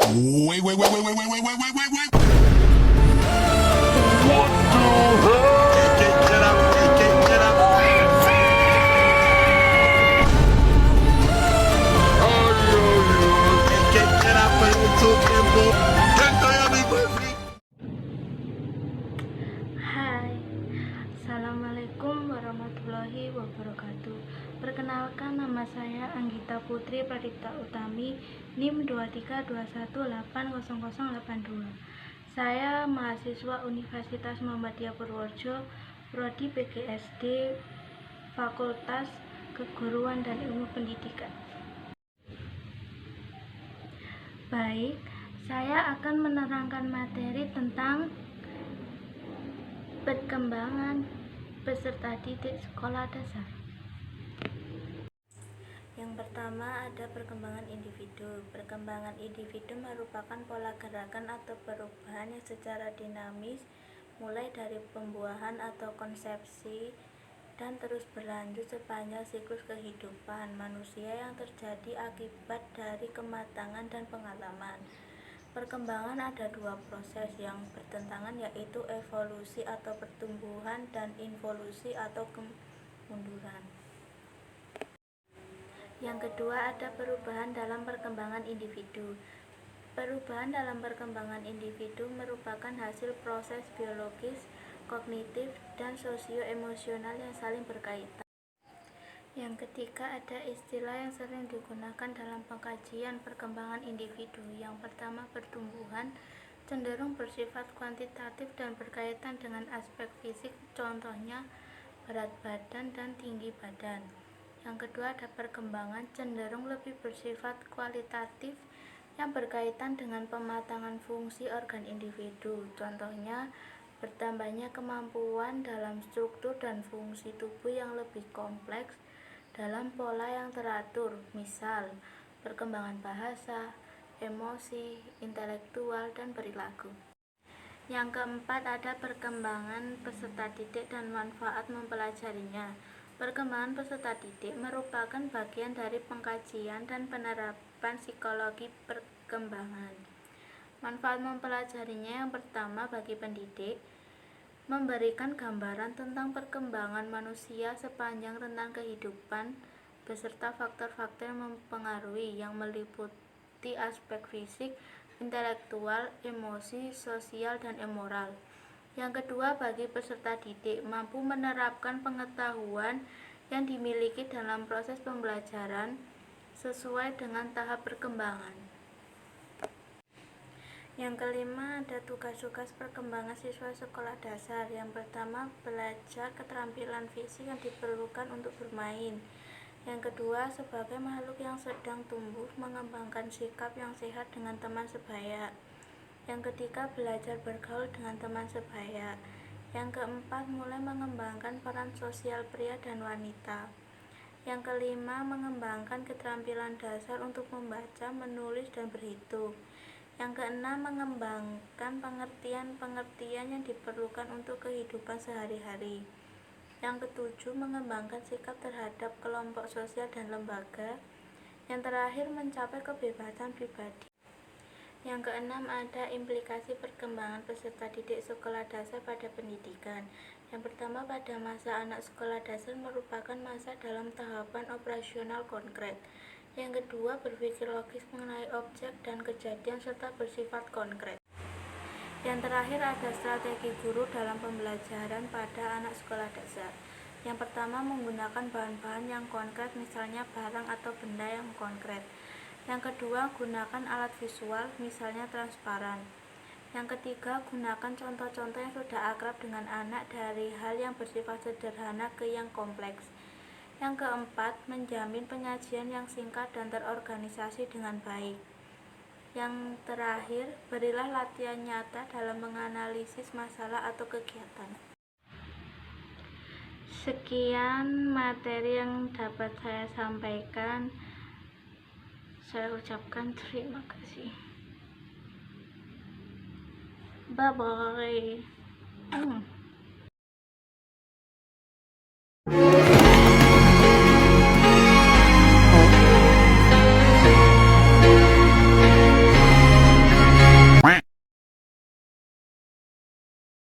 Wait, wait, wait, wait, wait, wait, wait, wait, wait, wait, wait. Get up, get up. Get up, YouTube tempo. Tanto ya mi perfil. Hai, Assalamualaikum warahmatullahi wabarakatuh. Perkenalkan, nama saya Anggita Putri Pradipta Utami, NIM 232180082. Saya mahasiswa Universitas Muhammadiyah Purworejo, Prodi PGSD, Fakultas Keguruan dan Ilmu Pendidikan. Baik, saya akan menerangkan materi tentang perkembangan peserta didik sekolah dasar. Yang pertama ada perkembangan individu. Perkembangan individu merupakan pola gerakan atau perubahan yang secara dinamis mulai dari pembuahan atau konsepsi dan terus berlanjut sepanjang siklus kehidupan manusia yang terjadi akibat dari kematangan dan pengalaman. Perkembangan ada dua proses yang bertentangan, yaitu evolusi atau pertumbuhan dan involusi atau kemunduran. Yang kedua ada perubahan dalam perkembangan individu. Perubahan dalam perkembangan individu merupakan hasil proses biologis, kognitif, dan sosio-emosional yang saling berkaitan. Yang ketiga ada istilah yang sering digunakan dalam pengkajian perkembangan individu. Yang pertama, pertumbuhan cenderung bersifat kuantitatif dan berkaitan dengan aspek fisik, contohnya berat badan dan tinggi badan. Yang kedua ada perkembangan cenderung lebih bersifat kualitatif yang berkaitan dengan pematangan fungsi organ individu, contohnya bertambahnya kemampuan dalam struktur dan fungsi tubuh yang lebih kompleks dalam pola yang teratur, misal perkembangan bahasa, emosi, intelektual, dan perilaku. Yang keempat ada perkembangan peserta didik dan manfaat mempelajarinya. Perkembangan peserta didik merupakan bagian dari pengkajian dan penerapan psikologi perkembangan. Manfaat mempelajarinya yang pertama bagi pendidik, memberikan gambaran tentang perkembangan manusia sepanjang rentang kehidupan beserta faktor-faktor yang mempengaruhi yang meliputi aspek fisik, intelektual, emosi, sosial, dan moral. Yang kedua bagi peserta didik, mampu menerapkan pengetahuan yang dimiliki dalam proses pembelajaran sesuai dengan tahap perkembangan. Yang kelima ada tugas-tugas perkembangan siswa sekolah dasar. Yang pertama, belajar keterampilan fisik yang diperlukan untuk bermain. Yang kedua, sebagai makhluk yang sedang tumbuh, mengembangkan sikap yang sehat dengan teman sebaya. Yang ketiga, belajar bergaul dengan teman sebaya. Yang keempat, mulai mengembangkan peran sosial pria dan wanita. Yang kelima, mengembangkan keterampilan dasar untuk membaca, menulis, dan berhitung. Yang keenam, mengembangkan pengertian-pengertian yang diperlukan untuk kehidupan sehari-hari. Yang ketujuh, mengembangkan sikap terhadap kelompok sosial dan lembaga. Yang terakhir, mencapai kebebasan pribadi. Yang keenam ada implikasi perkembangan peserta didik sekolah dasar pada pendidikan. Yang pertama, pada masa anak sekolah dasar merupakan masa dalam tahapan operasional konkret. Yang kedua, berpikir logis mengenai objek dan kejadian serta bersifat konkret. Yang terakhir ada strategi guru dalam pembelajaran pada anak sekolah dasar. Yang pertama, menggunakan bahan-bahan yang konkret, misalnya barang atau benda yang konkret. Yang kedua, gunakan alat visual, misalnya transparan. Yang ketiga, gunakan contoh-contoh yang sudah akrab dengan anak dari hal yang bersifat sederhana ke yang kompleks. Yang keempat, menjamin penyajian yang singkat dan terorganisasi dengan baik. Yang terakhir, berilah latihan nyata dalam menganalisis masalah atau kegiatan. Sekian materi yang dapat saya sampaikan. Saya ucapkan terima kasih. Bye-bye.